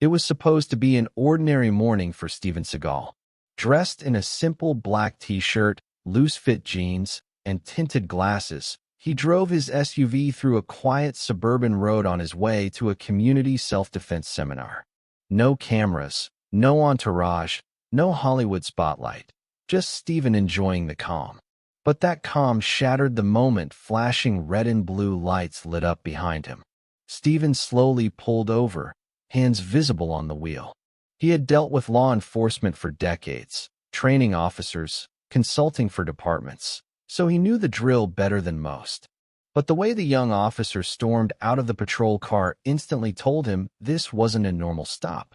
It was supposed to be an ordinary morning for Steven Seagal. Dressed in a simple black t-shirt, loose-fit jeans, and tinted glasses, he drove his SUV through a quiet suburban road on his way to a community self-defense seminar. No cameras, no entourage, no Hollywood spotlight, just Steven enjoying the calm. But that calm shattered the moment flashing red and blue lights lit up behind him. Steven slowly pulled over, hands visible on the wheel. He had dealt with law enforcement for decades, training officers, consulting for departments, so he knew the drill better than most. But the way the young officer stormed out of the patrol car instantly told him this wasn't a normal stop.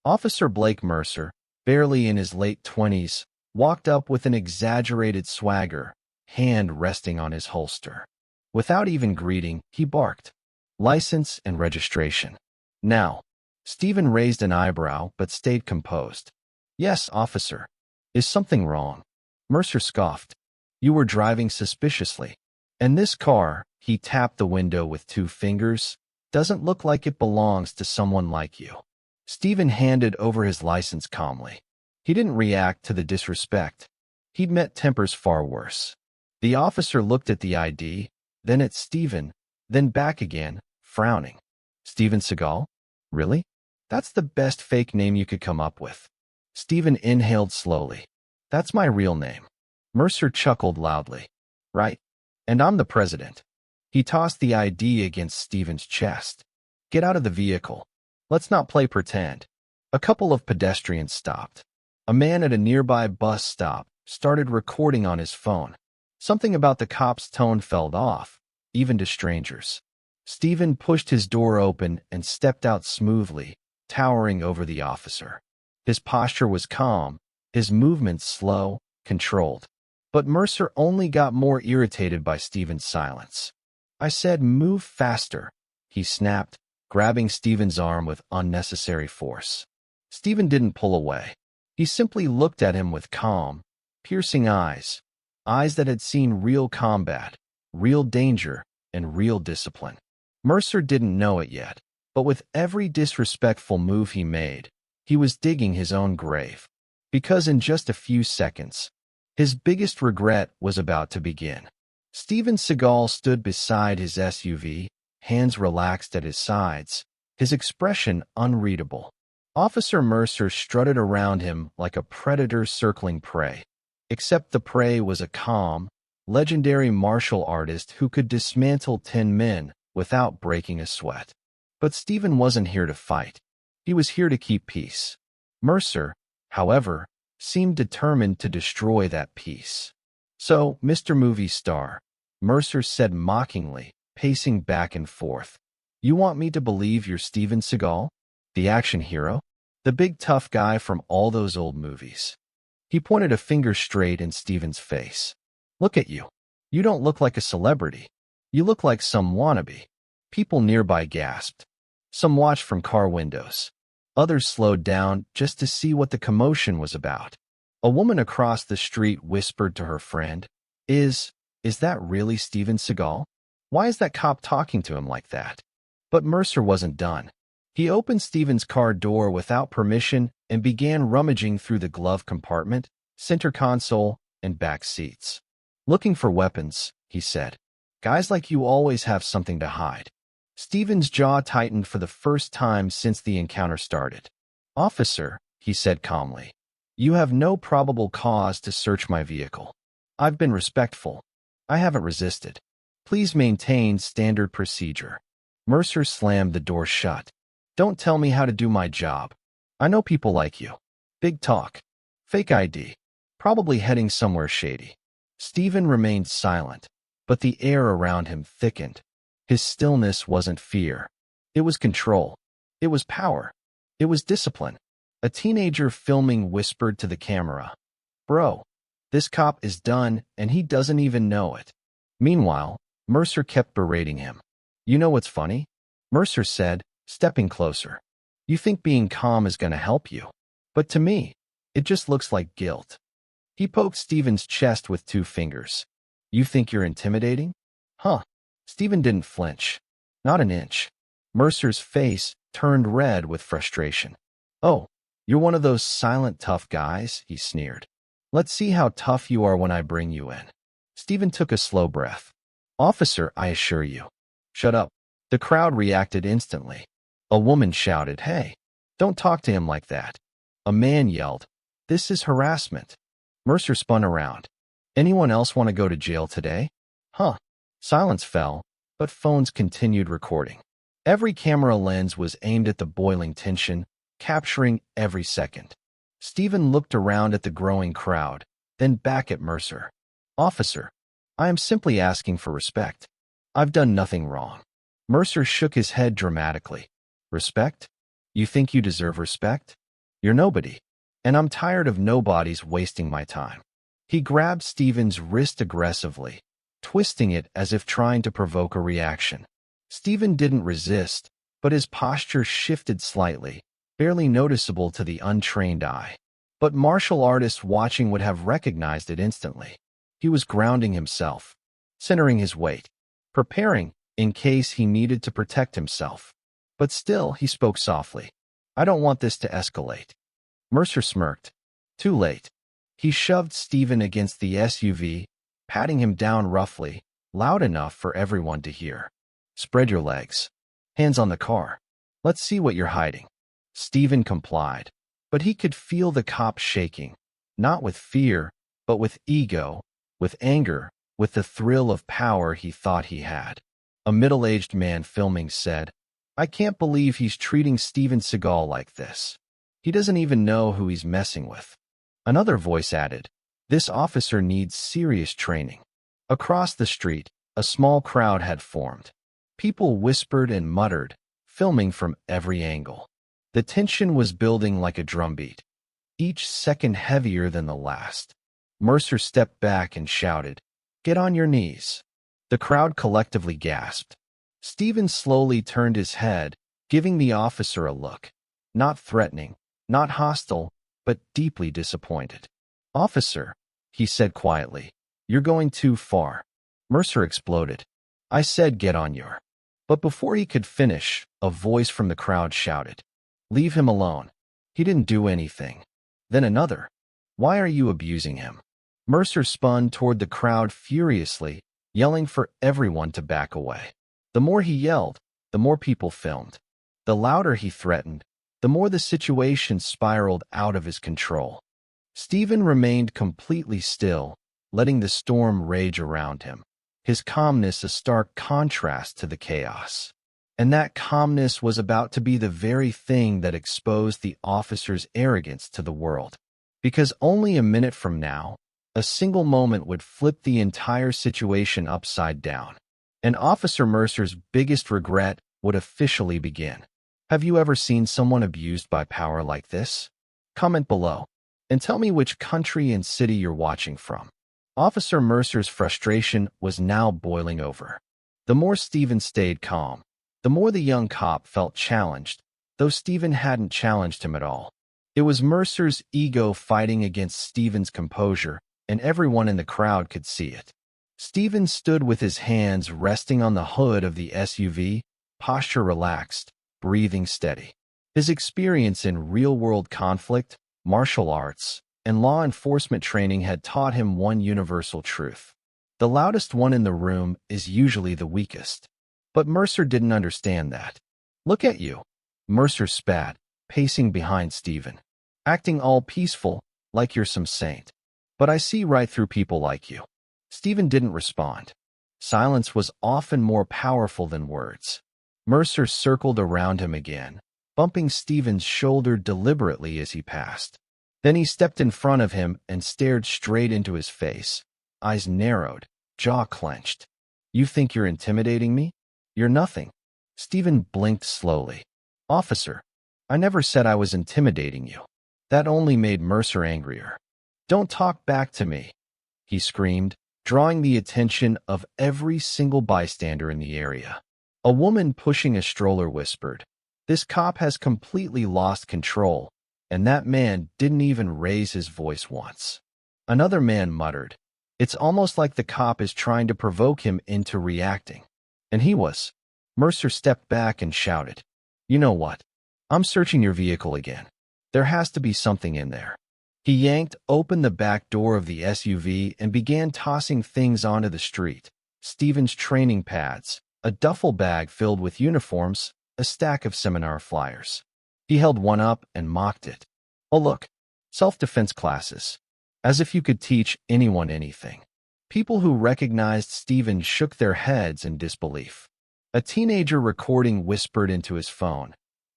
Officer Blake Mercer, barely in his late 20s, walked up with an exaggerated swagger, hand resting on his holster. Without even greeting, he barked, "License and registration." Now, Steven raised an eyebrow but stayed composed. "Yes, officer. Is something wrong?" Mercer scoffed. "You were driving suspiciously. And this car," he tapped the window with 2 fingers, "doesn't look like it belongs to someone like you." Steven handed over his license calmly. He didn't react to the disrespect. He'd met tempers far worse. The officer looked at the ID, then at Steven, then back again, frowning. "Steven Seagal? Really? That's the best fake name you could come up with." Steven inhaled slowly. "That's my real name." Mercer chuckled loudly. "Right. And I'm the president." He tossed the ID against Steven's chest. "Get out of the vehicle. Let's not play pretend." A couple of pedestrians stopped. A man at a nearby bus stop started recording on his phone. Something about the cop's tone felt off, even to strangers. Steven pushed his door open and stepped out smoothly, towering over the officer. His posture was calm, his movements slow, controlled. But Mercer only got more irritated by Steven's silence. "I said move faster," he snapped, grabbing Steven's arm with unnecessary force. Steven didn't pull away. He simply looked at him with calm, piercing eyes, eyes that had seen real combat, real danger, and real discipline. Mercer didn't know it yet, but with every disrespectful move he made, he was digging his own grave. Because in just a few seconds, his biggest regret was about to begin. Steven Seagal stood beside his SUV, hands relaxed at his sides, his expression unreadable. Officer Mercer strutted around him like a predator circling prey. Except the prey was a calm, legendary martial artist who could dismantle 10 men without breaking a sweat. But Steven wasn't here to fight. He was here to keep peace. Mercer, however, seemed determined to destroy that peace. "So, Mr. Movie Star," Mercer said mockingly, pacing back and forth, "you want me to believe you're Steven Seagal? The action hero? The big tough guy from all those old movies?" He pointed a finger straight in Steven's face. "Look at you. You don't look like a celebrity. You look like some wannabe." People nearby gasped. Some watched from car windows. Others slowed down just to see what the commotion was about. A woman across the street whispered to her friend, Is that really Steven Seagal? Why is that cop talking to him like that?" But Mercer wasn't done. He opened Steven's car door without permission and began rummaging through the glove compartment, center console, and back seats. "Looking for weapons," he said. "Guys like you always have something to hide." Steven's jaw tightened for the first time since the encounter started. "Officer," he said calmly, "you have no probable cause to search my vehicle. I've been respectful. I haven't resisted. Please maintain standard procedure." Mercer slammed the door shut. "Don't tell me how to do my job. I know people like you. Big talk. Fake ID. Probably heading somewhere shady." Steven remained silent, but the air around him thickened. His stillness wasn't fear. It was control. It was power. It was discipline. A teenager filming whispered to the camera, "Bro, this cop is done and he doesn't even know it." Meanwhile, Mercer kept berating him. "You know what's funny?" Mercer said, stepping closer. "You think being calm is going to help you. But to me, it just looks like guilt." He poked Steven's chest with 2 fingers. "You think you're intimidating? Huh?" Steven didn't flinch. Not an inch. Mercer's face turned red with frustration. "Oh, you're one of those silent tough guys," he sneered. "Let's see how tough you are when I bring you in." Steven took a slow breath. "Officer, I assure you." "Shut up." The crowd reacted instantly. A woman shouted, "Hey, don't talk to him like that." A man yelled, "This is harassment." Mercer spun around. "Anyone else want to go to jail today?" Huh. Silence fell, but phones continued recording. Every camera lens was aimed at the boiling tension, capturing every second. Steven looked around at the growing crowd, then back at Mercer. "Officer, I am simply asking for respect. I've done nothing wrong." Mercer shook his head dramatically. "Respect? You think you deserve respect? You're nobody, and I'm tired of nobodies wasting my time." He grabbed Steven's wrist aggressively, twisting it as if trying to provoke a reaction. Steven didn't resist, but his posture shifted slightly, barely noticeable to the untrained eye. But martial artists watching would have recognized it instantly. He was grounding himself, centering his weight, preparing in case he needed to protect himself. But still, he spoke softly. "I don't want this to escalate." Mercer smirked. Too late. He shoved Steven against the SUV, patting him down roughly, loud enough for everyone to hear. "Spread your legs. Hands on the car. Let's see what you're hiding." Steven complied, but he could feel the cop shaking, not with fear, but with ego, with anger, with the thrill of power he thought he had. A middle-aged man filming said, "I can't believe he's treating Steven Seagal like this. He doesn't even know who he's messing with." Another voice added, "This officer needs serious training." Across the street, a small crowd had formed. People whispered and muttered, filming from every angle. The tension was building like a drumbeat, each second heavier than the last. Mercer stepped back and shouted, "Get on your knees." The crowd collectively gasped. Steven slowly turned his head, giving the officer a look. Not threatening, not hostile, but deeply disappointed. "Officer," he said quietly, "you're going too far." Mercer exploded. "I said get on your..." But before he could finish, a voice from the crowd shouted, "Leave him alone. He didn't do anything." Then another, "Why are you abusing him?" Mercer spun toward the crowd furiously, yelling for everyone to back away. The more he yelled, the more people filmed. The louder he threatened, the more the situation spiraled out of his control. Steven remained completely still, letting the storm rage around him, his calmness a stark contrast to the chaos. And that calmness was about to be the very thing that exposed the officer's arrogance to the world. Because only a minute from now, a single moment would flip the entire situation upside down. And Officer Mercer's biggest regret would officially begin. Have you ever seen someone abused by power like this? Comment below, and tell me which country and city you're watching from. Officer Mercer's frustration was now boiling over. The more Steven stayed calm, the more the young cop felt challenged, though Steven hadn't challenged him at all. It was Mercer's ego fighting against Steven's composure, and everyone in the crowd could see it. Steven stood with his hands resting on the hood of the SUV, posture relaxed, breathing steady. His experience in real-world conflict, martial arts, and law enforcement training had taught him one universal truth. The loudest one in the room is usually the weakest. But Mercer didn't understand that. "Look at you," Mercer spat, pacing behind Steven. "Acting all peaceful, like you're some saint. But I see right through people like you." Steven didn't respond. Silence was often more powerful than words. Mercer circled around him again, bumping Steven's shoulder deliberately as he passed. Then he stepped in front of him and stared straight into his face, eyes narrowed, jaw clenched. "You think you're intimidating me? You're nothing." Steven blinked slowly. "Officer, I never said I was intimidating you." That only made Mercer angrier. "Don't talk back to me," he screamed, drawing the attention of every single bystander in the area. A woman pushing a stroller whispered, "This cop has completely lost control, and that man didn't even raise his voice once." Another man muttered, "It's almost like the cop is trying to provoke him into reacting." And he was. Mercer stepped back and shouted, "You know what? I'm searching your vehicle again. There has to be something in there." He yanked open the back door of the SUV and began tossing things onto the street. Steven's training pads, a duffel bag filled with uniforms, a stack of seminar flyers. He held one up and mocked it. "Oh look, self-defense classes. As if you could teach anyone anything." People who recognized Steven shook their heads in disbelief. A teenager recording whispered into his phone,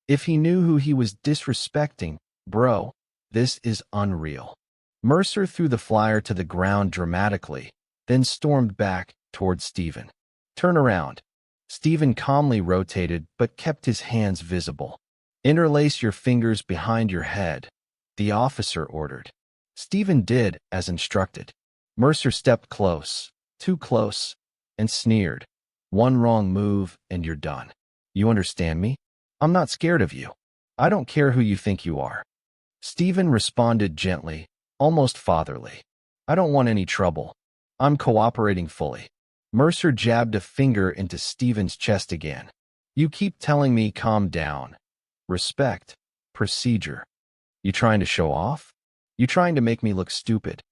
"If he knew who he was disrespecting, bro, this is unreal." Mercer threw the flyer to the ground dramatically, then stormed back toward Steven. "Turn around." Steven calmly rotated but kept his hands visible. "Interlace your fingers behind your head," the officer ordered. Steven did as instructed. Mercer stepped close, too close, and sneered, "One wrong move and you're done. You understand me? I'm not scared of you. I don't care who you think you are." Steven responded gently, almost fatherly. "I don't want any trouble. I'm cooperating fully." Mercer jabbed a finger into Steven's chest again. "You keep telling me calm down. Respect. Procedure. You trying to show off? You trying to make me look stupid?"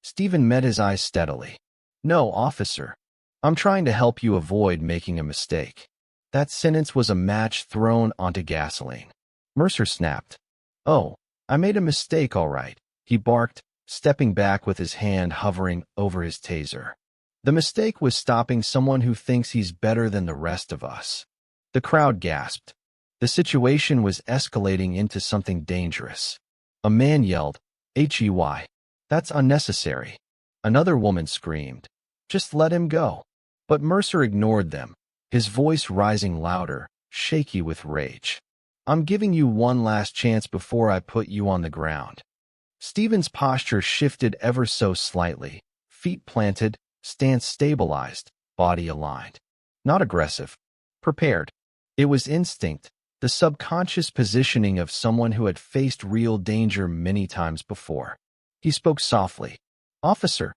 Steven met his eyes steadily. "No, officer. I'm trying to help you avoid making a mistake." That sentence was a match thrown onto gasoline. Mercer snapped. "Oh, I made a mistake, all right," he barked, stepping back with his hand hovering over his taser. "The mistake was stopping someone who thinks he's better than the rest of us." The crowd gasped. The situation was escalating into something dangerous. A man yelled, "Hey, that's unnecessary." Another woman screamed, "Just let him go." But Mercer ignored them, his voice rising louder, shaky with rage. "I'm giving you one last chance before I put you on the ground." Steven's posture shifted ever so slightly, feet planted, stance stabilized, body aligned. Not aggressive. Prepared. It was instinct, the subconscious positioning of someone who had faced real danger many times before. He spoke softly. "Officer,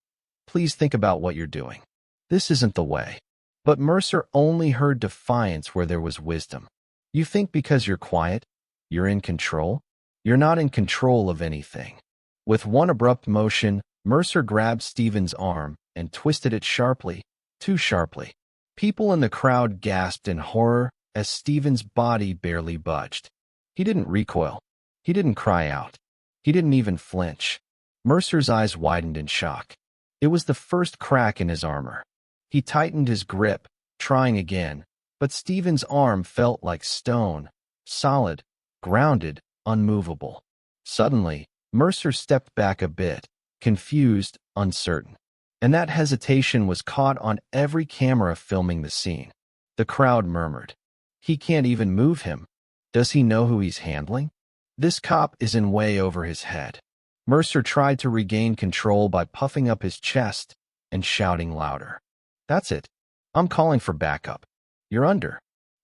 please think about what you're doing. This isn't the way." But Mercer only heard defiance where there was wisdom. "You think because you're quiet, you're in control? You're not in control of anything." With one abrupt motion, Mercer grabbed Steven's arm and twisted it sharply, too sharply. People in the crowd gasped in horror as Steven's body barely budged. He didn't recoil. He didn't cry out. He didn't even flinch. Mercer's eyes widened in shock. It was the first crack in his armor. He tightened his grip, trying again, but Steven's arm felt like stone, solid, grounded, unmovable. Suddenly, Mercer stepped back a bit, confused, uncertain. And that hesitation was caught on every camera filming the scene. The crowd murmured, "He can't even move him. Does he know who he's handling? This cop is in way over his head." Mercer tried to regain control by puffing up his chest and shouting louder. "That's it. I'm calling for backup. You're under."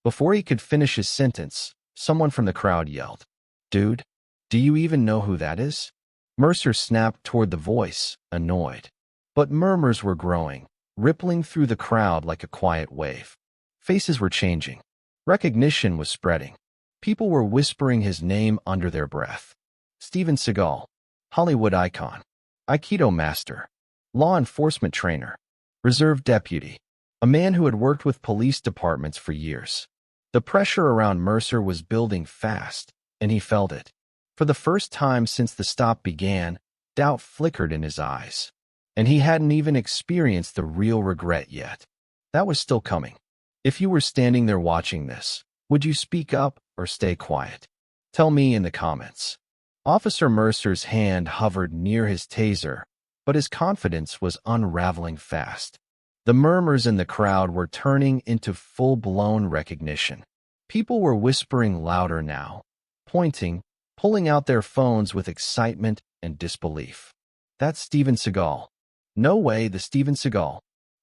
Before he could finish his sentence, someone from the crowd yelled, "Dude, do you even know who that is?" Mercer snapped toward the voice, annoyed. But murmurs were growing, rippling through the crowd like a quiet wave. Faces were changing. Recognition was spreading. People were whispering his name under their breath. Steven Seagal, Hollywood icon, Aikido master, law enforcement trainer, reserve deputy, a man who had worked with police departments for years. The pressure around Mercer was building fast, and he felt it. For the first time since the stop began, doubt flickered in his eyes. And he hadn't even experienced the real regret yet. That was still coming. If you were standing there watching this, would you speak up or stay quiet? Tell me in the comments. Officer Mercer's hand hovered near his taser, but his confidence was unraveling fast. The murmurs in the crowd were turning into full-blown recognition. People were whispering louder now, pointing, pulling out their phones with excitement and disbelief. "That's Steven Seagal. No way, the Steven Seagal.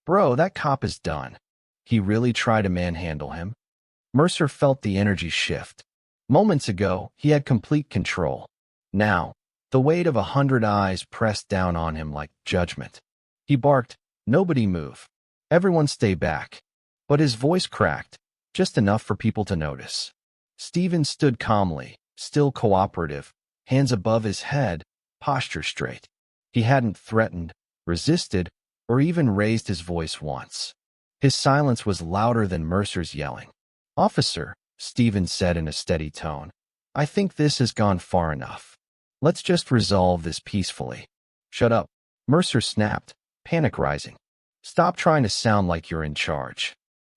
Bro, that cop is done. He really tried to manhandle him." Mercer felt the energy shift. Moments ago, he had complete control. Now, the weight of 100 eyes pressed down on him like judgment. He barked, "Nobody move. Everyone stay back." But his voice cracked. just enough for people to notice. Steven stood calmly, still cooperative, hands above his head, posture straight. He hadn't threatened, resisted, or even raised his voice once. His silence was louder than Mercer's yelling. "Officer," Steven said in a steady tone, "I think this has gone far enough. Let's just resolve this peacefully." "Shut up," Mercer snapped, panic rising. "Stop trying to sound like you're in charge."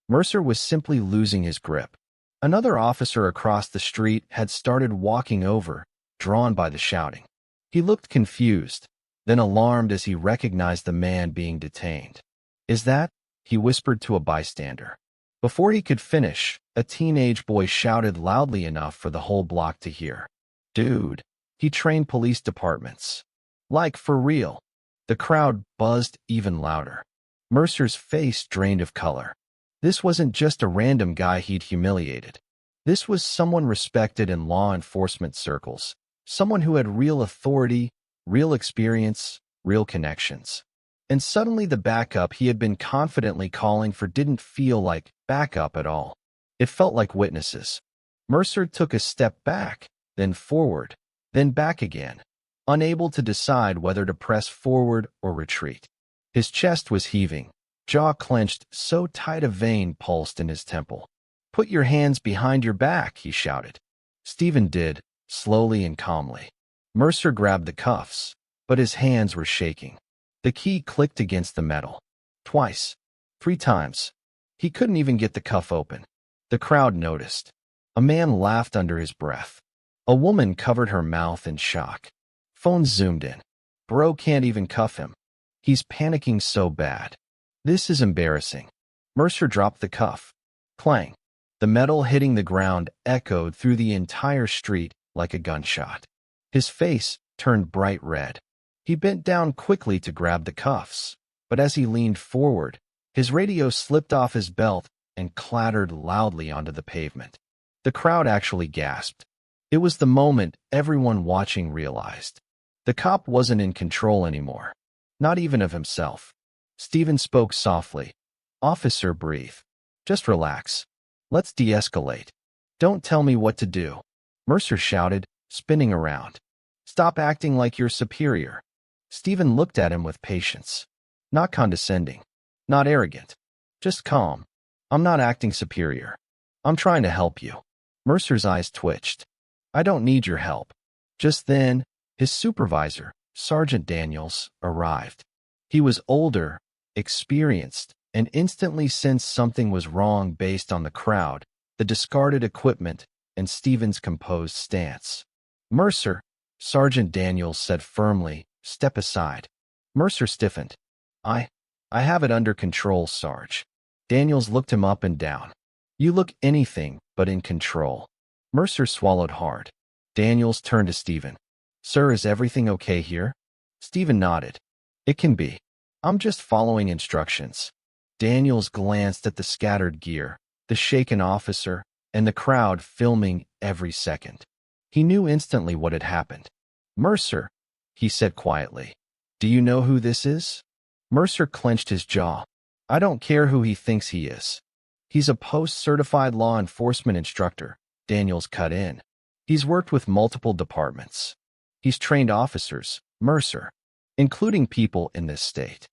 Mercer was simply losing his grip. Another officer across the street had started walking over, drawn by the shouting. He looked confused, then alarmed as he recognized the man being detained. "Is that?" he whispered to a bystander. Before he could finish, a teenage boy shouted loudly enough for the whole block to hear. "Dude, he trained police departments. Like, for real." The crowd buzzed even louder. Mercer's face drained of color. This wasn't just a random guy he'd humiliated. This was someone respected in law enforcement circles, someone who had real authority, real experience, real connections. And suddenly the backup he had been confidently calling for didn't feel like backup at all. It felt like witnesses. Mercer took a step back, then forward, then back again, unable to decide whether to press forward or retreat. His chest was heaving, jaw clenched so tight a vein pulsed in his temple. "Put your hands behind your back," he shouted. Steven did, slowly and calmly. Mercer grabbed the cuffs, but his hands were shaking. The key clicked against the metal. Twice. 3 times. He couldn't even get the cuff open. The crowd noticed. A man laughed under his breath. A woman covered her mouth in shock. Phones zoomed in. "Bro can't even cuff him. He's panicking so bad. This is embarrassing." Mercer dropped the cuff. Clang. The metal hitting the ground echoed through the entire street like a gunshot. His face turned bright red. He bent down quickly to grab the cuffs, but as he leaned forward, his radio slipped off his belt and clattered loudly onto the pavement. The crowd actually gasped. It was the moment everyone watching realized. The cop wasn't in control anymore, not even of himself. Steven spoke softly. "Officer, breathe. Just relax. Let's de-escalate. Don't tell me what to do." Mercer shouted, spinning around. "Stop acting like you're superior." Steven looked at him with patience. Not condescending, not arrogant, just calm. "I'm not acting superior. I'm trying to help you." Mercer's eyes twitched. "I don't need your help." Just then, his supervisor, Sergeant Daniels, arrived. He was older, experienced, and instantly sensed something was wrong based on the crowd, the discarded equipment, and Steven's composed stance. "Mercer," Sergeant Daniels said firmly, "step aside." Mercer stiffened. I have it under control, Sarge." Daniels looked him up and down. "You look anything but in control." Mercer swallowed hard. Daniels turned to Steven. "Sir, is everything okay here?" Steven nodded. "It can be. I'm just following instructions." Daniels glanced at the scattered gear, the shaken officer, and the crowd filming every second. He knew instantly what had happened. "Mercer," he said quietly, "do you know who this is?" Mercer clenched his jaw. "I don't care who he thinks he is. He's a post-certified law enforcement instructor," Daniels cut in. "He's worked with multiple departments. He's trained officers, Mercer, including people in this state."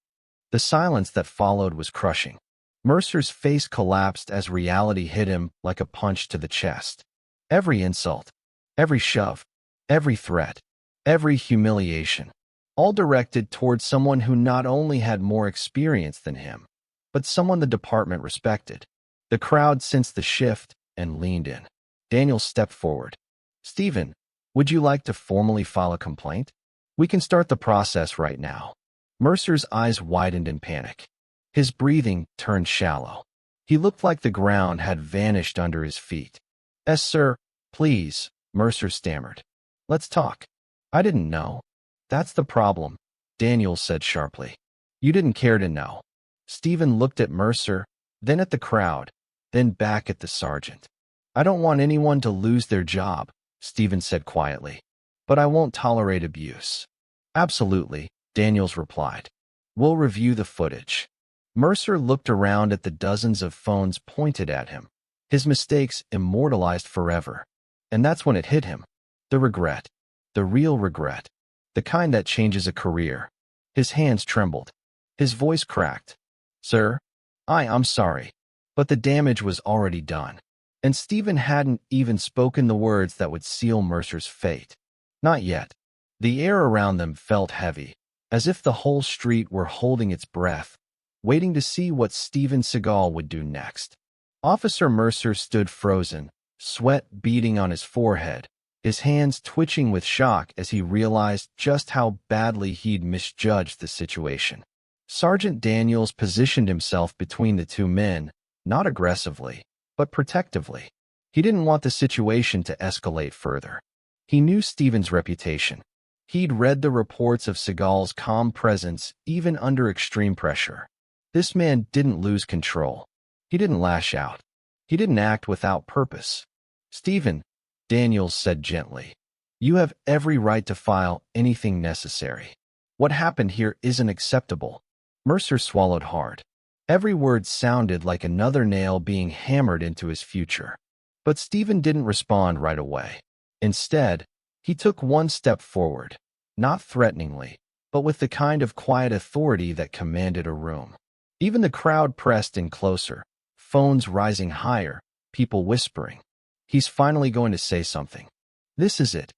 The silence that followed was crushing. Mercer's face collapsed as reality hit him like a punch to the chest. Every insult, every shove, every threat, every humiliation, all directed towards someone who not only had more experience than him, but someone the department respected. The crowd sensed the shift and leaned in. Daniel stepped forward. "Steven, would you like to formally file a complaint? We can start the process right now." Mercer's eyes widened in panic. His breathing turned shallow. He looked like the ground had vanished under his feet. "Yes, sir, please," Mercer stammered. "Let's talk." "I didn't know." "That's the problem," Daniels said sharply. "You didn't care to know." Steven looked at Mercer, then at the crowd, then back at the sergeant. "I don't want anyone to lose their job," Steven said quietly. "But I won't tolerate abuse." "Absolutely," Daniels replied. "We'll review the footage." Mercer looked around at the dozens of phones pointed at him. His mistakes immortalized forever. And that's when it hit him. The regret. The real regret. The kind that changes a career. His hands trembled. His voice cracked. Sir, I'm sorry. But the damage was already done. And Steven hadn't even spoken the words that would seal Mercer's fate. Not yet. The air around them felt heavy, as if the whole street were holding its breath, waiting to see what Steven Seagal would do next. Officer Mercer stood frozen, sweat beading on his forehead, his hands twitching with shock as he realized just how badly he'd misjudged the situation. Sergeant Daniels positioned himself between the two men, not aggressively, but protectively. He didn't want the situation to escalate further. He knew Steven's reputation. He'd read the reports of Seagal's calm presence even under extreme pressure. This man didn't lose control. He didn't lash out. He didn't act without purpose. Steven, Daniels said gently, you have every right to file anything necessary. What happened here isn't acceptable. Mercer swallowed hard. Every word sounded like another nail being hammered into his future. But Steven didn't respond right away. Instead, he took one step forward, not threateningly, but with the kind of quiet authority that commanded a room. Even the crowd pressed in closer, phones rising higher, people whispering. He's finally going to say something. This is it.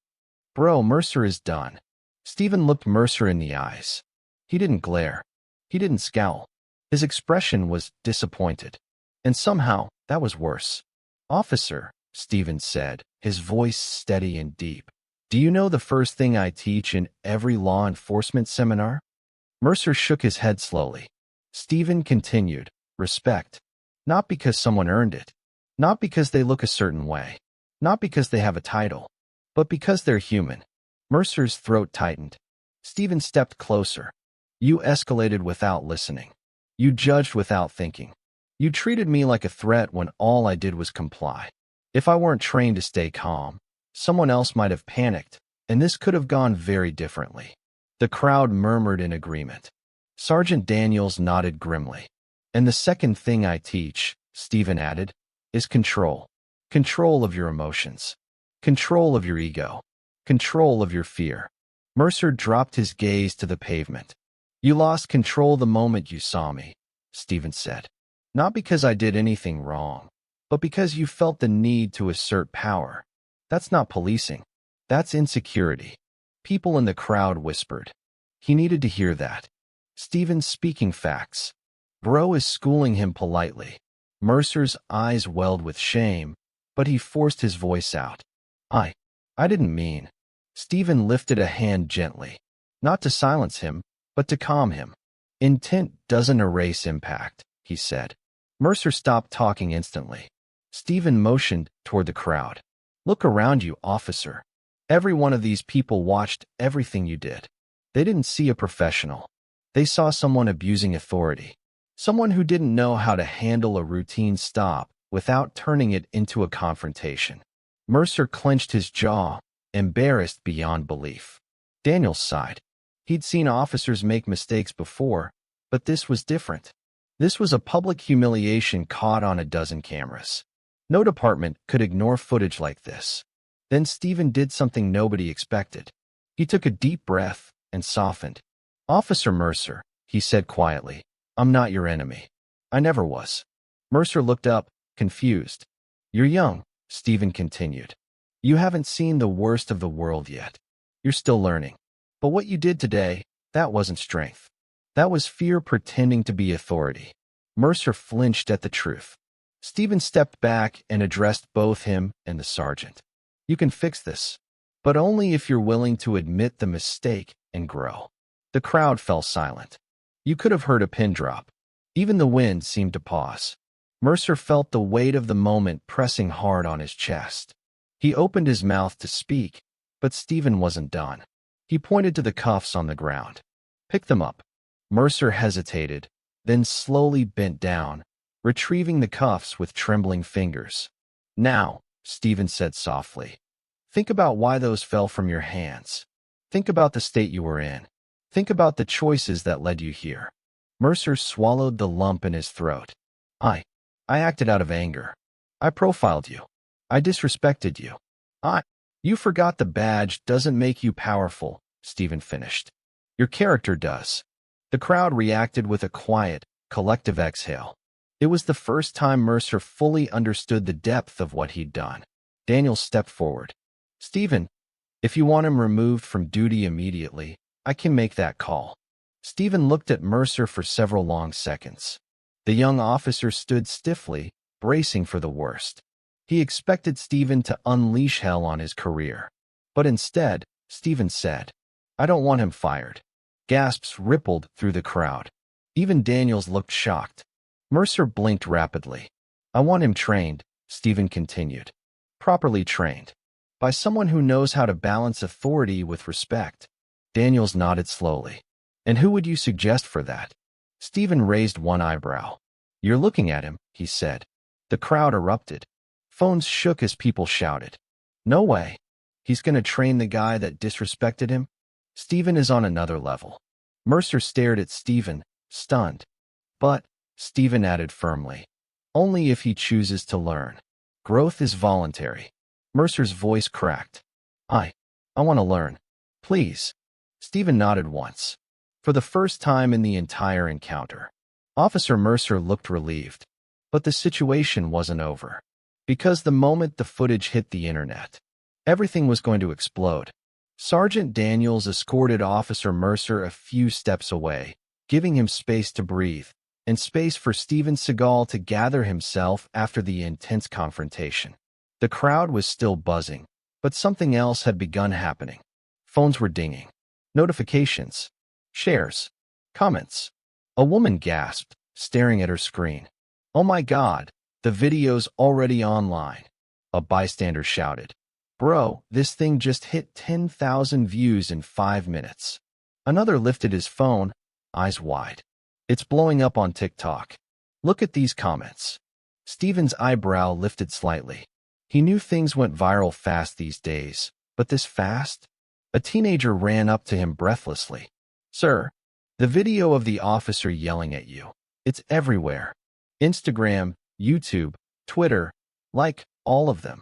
Bro, Mercer is done. Steven looked Mercer in the eyes. He didn't glare. He didn't scowl. His expression was disappointed. And somehow, that was worse. Officer, Steven said, his voice steady and deep. Do you know the first thing I teach in every law enforcement seminar? Mercer shook his head slowly. Steven continued, respect. Not because someone earned it. Not because they look a certain way. Not because they have a title. But because they're human. Mercer's throat tightened. Steven stepped closer. You escalated without listening. You judged without thinking. You treated me like a threat when all I did was comply. If I weren't trained to stay calm, someone else might have panicked, and this could have gone very differently. The crowd murmured in agreement. Sergeant Daniels nodded grimly. And the second thing I teach, Steven added, is control. Control of your emotions. Control of your ego. Control of your fear. Mercer dropped his gaze to the pavement. You lost control the moment you saw me, Steven said. Not because I did anything wrong, but because you felt the need to assert power. That's not policing. That's insecurity. People in the crowd whispered. He needed to hear that. Steven's speaking facts. Bro is schooling him politely. Mercer's eyes welled with shame, but he forced his voice out. I didn't mean. Steven lifted a hand gently, not to silence him, but to calm him. Intent doesn't erase impact, he said. Mercer stopped talking instantly. Steven motioned toward the crowd. Look around you, officer. Every one of these people watched everything you did. They didn't see a professional. They saw someone abusing authority. Someone who didn't know how to handle a routine stop without turning it into a confrontation. Mercer clenched his jaw, embarrassed beyond belief. Daniels sighed. He'd seen officers make mistakes before, but this was different. This was a public humiliation caught on a dozen cameras. No department could ignore footage like this. Then Steven did something nobody expected. He took a deep breath and softened. Officer Mercer, he said quietly, I'm not your enemy. I never was. Mercer looked up, confused. You're young, Steven continued. You haven't seen the worst of the world yet. You're still learning. But what you did today, that wasn't strength. That was fear pretending to be authority. Mercer flinched at the truth. Steven stepped back and addressed both him and the sergeant. You can fix this, but only if you're willing to admit the mistake and grow. The crowd fell silent. You could have heard a pin drop. Even the wind seemed to pause. Mercer felt the weight of the moment pressing hard on his chest. He opened his mouth to speak, but Steven wasn't done. He pointed to the cuffs on the ground. Pick them up. Mercer hesitated, then slowly bent down, retrieving the cuffs with trembling fingers. Now, Steven said softly, think about why those fell from your hands. Think about the state you were in. Think about the choices that led you here. Mercer swallowed the lump in his throat. I acted out of anger. I profiled you. I disrespected you. You forgot the badge doesn't make you powerful, Steven finished. Your character does. The crowd reacted with a quiet, collective exhale. It was the first time Mercer fully understood the depth of what he'd done. Daniel stepped forward. Steven, if you want him removed from duty immediately, I can make that call. Steven looked at Mercer for several long seconds. The young officer stood stiffly, bracing for the worst. He expected Steven to unleash hell on his career. But instead, Steven said, I don't want him fired. Gasps rippled through the crowd. Even Daniels looked shocked. Mercer blinked rapidly. I want him trained, Steven continued. Properly trained. By someone who knows how to balance authority with respect. Daniels nodded slowly. And who would you suggest for that? Steven raised one eyebrow. You're looking at him, he said. The crowd erupted. Phones shook as people shouted. No way. He's going to train the guy that disrespected him? Steven is on another level. Mercer stared at Steven, stunned. But, Steven added firmly, only if he chooses to learn. Growth is voluntary. Mercer's voice cracked. I want to learn. Please. Steven nodded once. For the first time in the entire encounter. Officer Mercer looked relieved. But the situation wasn't over. Because the moment the footage hit the internet, everything was going to explode. Sergeant Daniels escorted Officer Mercer a few steps away, giving him space to breathe, and space for Steven Seagal to gather himself after the intense confrontation. The crowd was still buzzing, but something else had begun happening. Phones were dinging. Notifications. Shares. Comments. A woman gasped, staring at her screen. Oh my God, the video's already online. A bystander shouted. Bro, this thing just hit 10,000 views in 5 minutes. Another lifted his phone, eyes wide. It's blowing up on TikTok. Look at these comments. Steven's eyebrow lifted slightly. He knew things went viral fast these days, but this fast? A teenager ran up to him breathlessly. Sir, the video of the officer yelling at you. It's everywhere. Instagram, YouTube, Twitter, like all of them.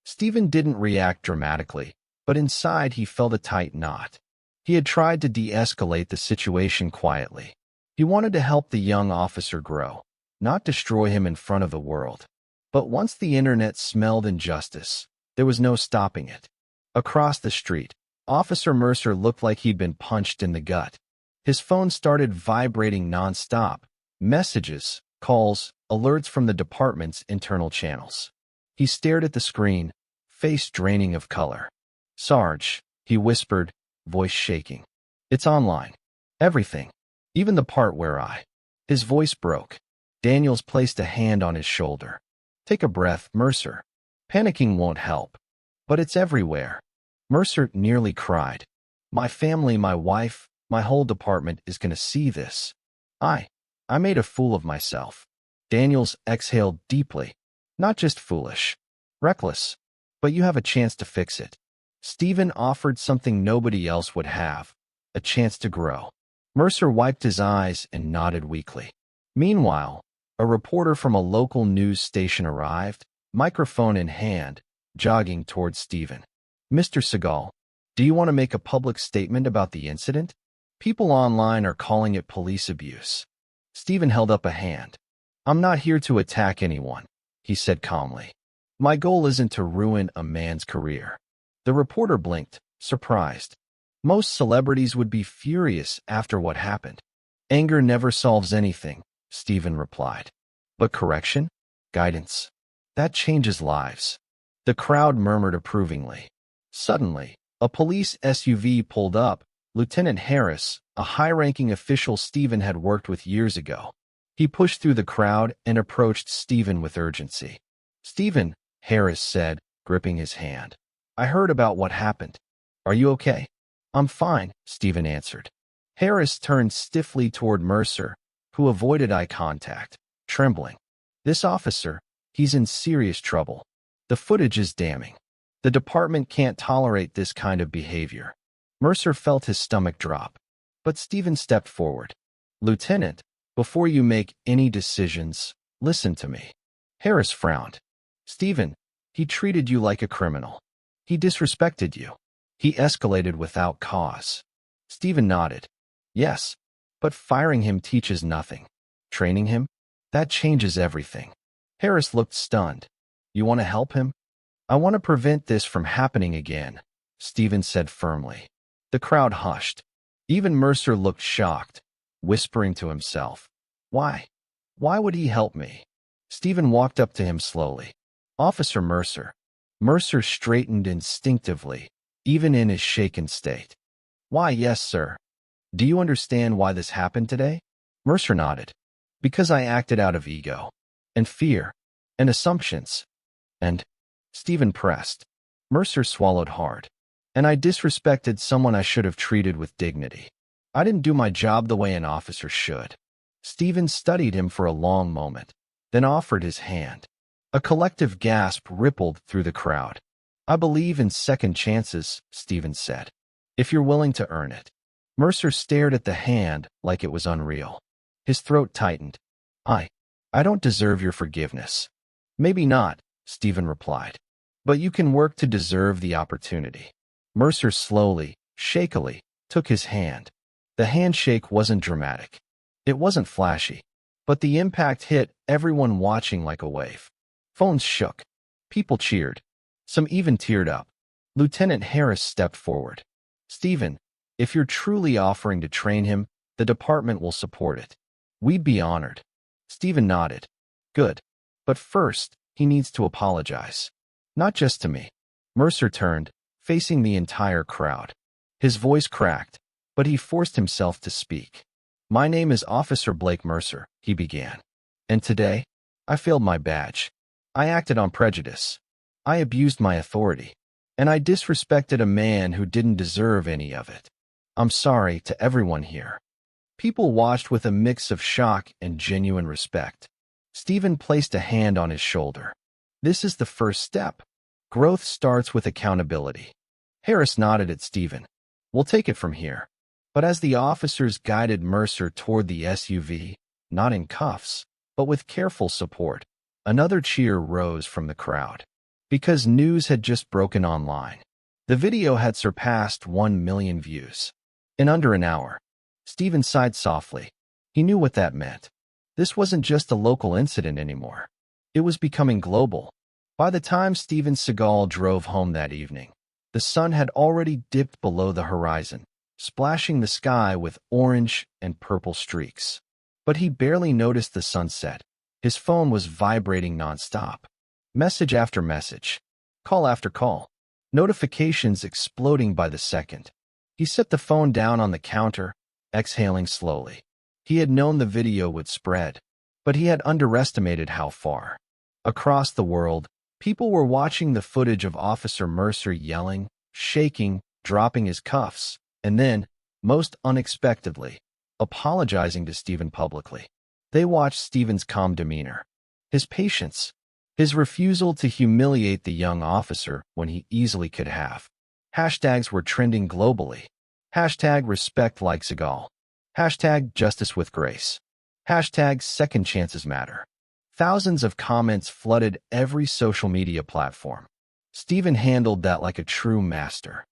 Steven didn't react dramatically, but inside he felt a tight knot. He had tried to de-escalate the situation quietly. He wanted to help the young officer grow, not destroy him in front of the world. But once the internet smelled injustice, there was no stopping it. Across the street, Officer Mercer looked like he'd been punched in the gut. His phone started vibrating non-stop. Messages, calls, alerts from the department's internal channels. He stared at the screen, face draining of color. Sarge, he whispered, voice shaking. It's online. Everything. Even the part where His voice broke. Daniels placed a hand on his shoulder. Take a breath, Mercer. Panicking won't help. But it's everywhere. Mercer nearly cried. My family, my wife, my whole department is going to see this. I made a fool of myself. Daniels exhaled deeply. Not just foolish. Reckless. But you have a chance to fix it. Steven offered something nobody else would have. A chance to grow. Mercer wiped his eyes and nodded weakly. Meanwhile, a reporter from a local news station arrived, microphone in hand, jogging towards Steven. Mr. Seagal, do you want to make a public statement about the incident? People online are calling it police abuse. Steven held up a hand. I'm not here to attack anyone, he said calmly. My goal isn't to ruin a man's career. The reporter blinked, surprised. Most celebrities would be furious after what happened. Anger never solves anything, Steven replied. But correction? Guidance. That changes lives. The crowd murmured approvingly. Suddenly, a police SUV pulled up. Lieutenant Harris, a high-ranking official Steven had worked with years ago. He pushed through the crowd and approached Steven with urgency. Steven, Harris said, gripping his hand. I heard about what happened. Are you okay? I'm fine, Steven answered. Harris turned stiffly toward Mercer, who avoided eye contact, trembling. This officer, he's in serious trouble. The footage is damning. The department can't tolerate this kind of behavior. Mercer felt his stomach drop. But Steven stepped forward. Lieutenant, before you make any decisions, listen to me. Harris frowned. Steven, he treated you like a criminal. He disrespected you. He escalated without cause. Steven nodded. Yes, but firing him teaches nothing. Training him? That changes everything. Harris looked stunned. You want to help him? I want to prevent this from happening again, Steven said firmly. The crowd hushed. Even Mercer looked shocked, whispering to himself. Why? Why would he help me? Steven walked up to him slowly. Officer Mercer. Mercer straightened instinctively, even in his shaken state. Why, yes, sir. Do you understand why this happened today? Mercer nodded. Because I acted out of ego, and fear, and assumptions, and Steven pressed. Mercer swallowed hard. And I disrespected someone I should have treated with dignity. I didn't do my job the way an officer should. Steven studied him for a long moment, then offered his hand. A collective gasp rippled through the crowd. I believe in second chances, Steven said, if you're willing to earn it. Mercer stared at the hand like it was unreal. His throat tightened. I don't deserve your forgiveness. Maybe not, Steven replied. But you can work to deserve the opportunity. Mercer slowly, shakily, took his hand. The handshake wasn't dramatic. It wasn't flashy. But the impact hit everyone watching like a wave. Phones shook. People cheered. Some even teared up. Lieutenant Harris stepped forward. Steven, if you're truly offering to train him, the department will support it. We'd be honored. Steven nodded. Good. But first, he needs to apologize. Not just to me. Mercer turned, facing the entire crowd. His voice cracked, but he forced himself to speak. My name is Officer Blake Mercer, he began. And today, I failed my badge. I acted on prejudice. I abused my authority. And I disrespected a man who didn't deserve any of it. I'm sorry to everyone here. People watched with a mix of shock and genuine respect. Steven placed a hand on his shoulder. This is the first step. Growth starts with accountability. Harris nodded at Steven. We'll take it from here. But as the officers guided Mercer toward the SUV, not in cuffs, but with careful support, another cheer rose from the crowd. Because news had just broken online. The video had surpassed 1 million views. In under an hour. Steven sighed softly. He knew what that meant. This wasn't just a local incident anymore. It was becoming global. By the time Steven Seagal drove home that evening, the sun had already dipped below the horizon, splashing the sky with orange and purple streaks. But he barely noticed the sunset. His phone was vibrating nonstop. Message after message. Call after call. Notifications exploding by the second. He set the phone down on the counter, exhaling slowly. He had known the video would spread, but he had underestimated how far. Across the world, people were watching the footage of Officer Mercer yelling, shaking, dropping his cuffs, and then, most unexpectedly, apologizing to Steven publicly. They watched Steven's calm demeanor, his patience, his refusal to humiliate the young officer when he easily could have. Hashtags were trending globally. Hashtag respect like Seagal. Hashtag justice with grace. Hashtag second chances matter. Thousands of comments flooded every social media platform. Steven handled that like a true master.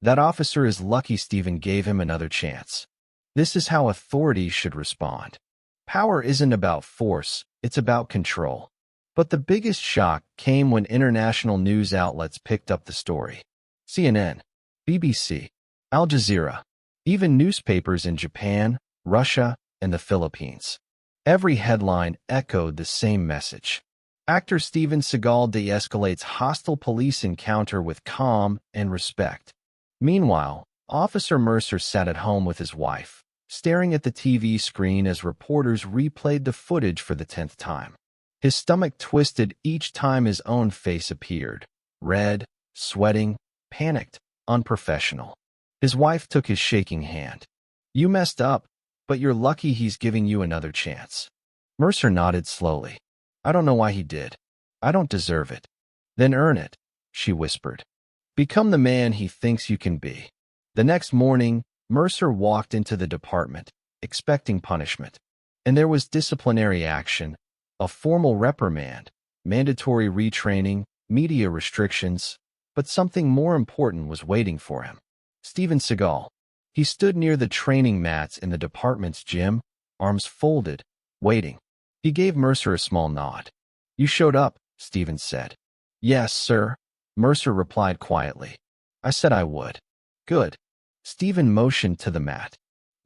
That officer is lucky Steven gave him another chance. This is how authorities should respond. Power isn't about force, it's about control. But the biggest shock came when international news outlets picked up the story. CNN, BBC, Al Jazeera, even newspapers in Japan, Russia, and the Philippines. Every headline echoed the same message. Actor Steven Seagal de-escalates hostile police encounter with calm and respect. Meanwhile, Officer Mercer sat at home with his wife, staring at the TV screen as reporters replayed the footage for the 10th time. His stomach twisted each time his own face appeared. Red, sweating, panicked, unprofessional. His wife took his shaking hand. You messed up, but you're lucky he's giving you another chance. Mercer nodded slowly. I don't know why he did. I don't deserve it. Then earn it, she whispered. Become the man he thinks you can be. The next morning, Mercer walked into the department, expecting punishment. And there was disciplinary action, a formal reprimand, mandatory retraining, media restrictions, but something more important was waiting for him. Steven Seagal. He stood near the training mats in the department's gym, arms folded, waiting. He gave Mercer a small nod. "You showed up," Steven said. "Yes, sir," Mercer replied quietly. "I said I would." "Good." Steven motioned to the mat.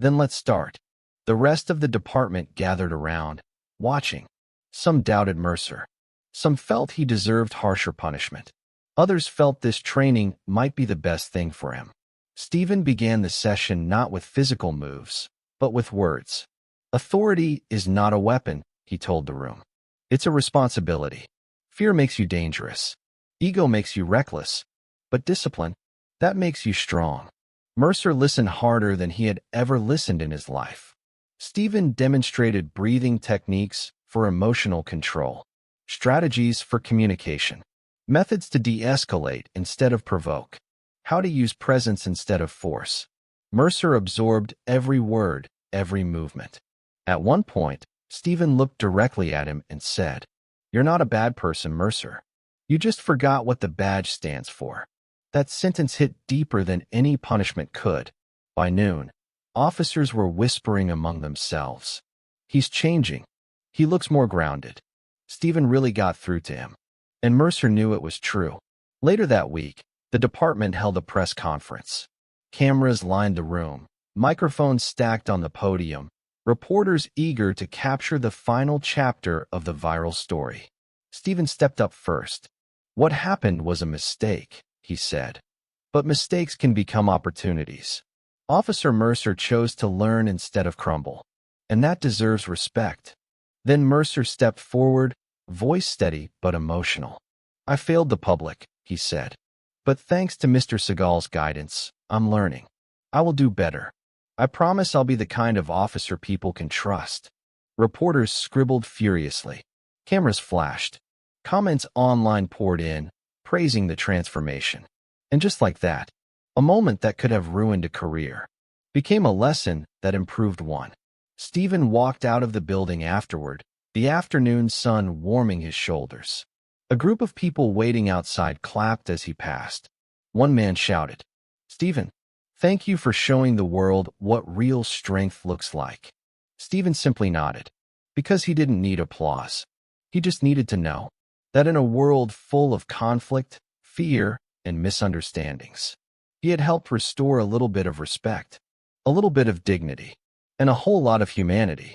"Then let's start." The rest of the department gathered around, watching. Some doubted Mercer. Some felt he deserved harsher punishment. Others felt this training might be the best thing for him. Steven began the session not with physical moves, but with words. "Authority is not a weapon," he told the room. "It's a responsibility. Fear makes you dangerous. Ego makes you reckless. But discipline, that makes you strong." Mercer listened harder than he had ever listened in his life. Steven demonstrated breathing techniques for emotional control, strategies for communication, methods to de-escalate instead of provoke, how to use presence instead of force. Mercer absorbed every word, every movement. At one point, Steven looked directly at him and said, "You're not a bad person, Mercer. You just forgot what the badge stands for." That sentence hit deeper than any punishment could. By noon, officers were whispering among themselves. "He's changing. He looks more grounded." Steven really got through to him. And Mercer knew it was true. Later that week, the department held a press conference. Cameras lined the room, microphones stacked on the podium, reporters eager to capture the final chapter of the viral story. Steven stepped up first. "What happened was a mistake," he said. "But mistakes can become opportunities." Officer Mercer chose to learn instead of crumble, and that deserves respect. Then Mercer stepped forward, voice steady but emotional. "I failed the public," he said. "But thanks to Mr. Seagal's guidance, I'm learning. I will do better. I promise I'll be the kind of officer people can trust." Reporters scribbled furiously. Cameras flashed. Comments online poured in, praising the transformation. And just like that, a moment that could have ruined a career became a lesson that improved one. Steven walked out of the building afterward, the afternoon sun warming his shoulders. A group of people waiting outside clapped as he passed. One man shouted, "Steven, thank you for showing the world what real strength looks like." Steven simply nodded, because he didn't need applause. He just needed to know that in a world full of conflict, fear, and misunderstandings, he had helped restore a little bit of respect, a little bit of dignity, and a whole lot of humanity.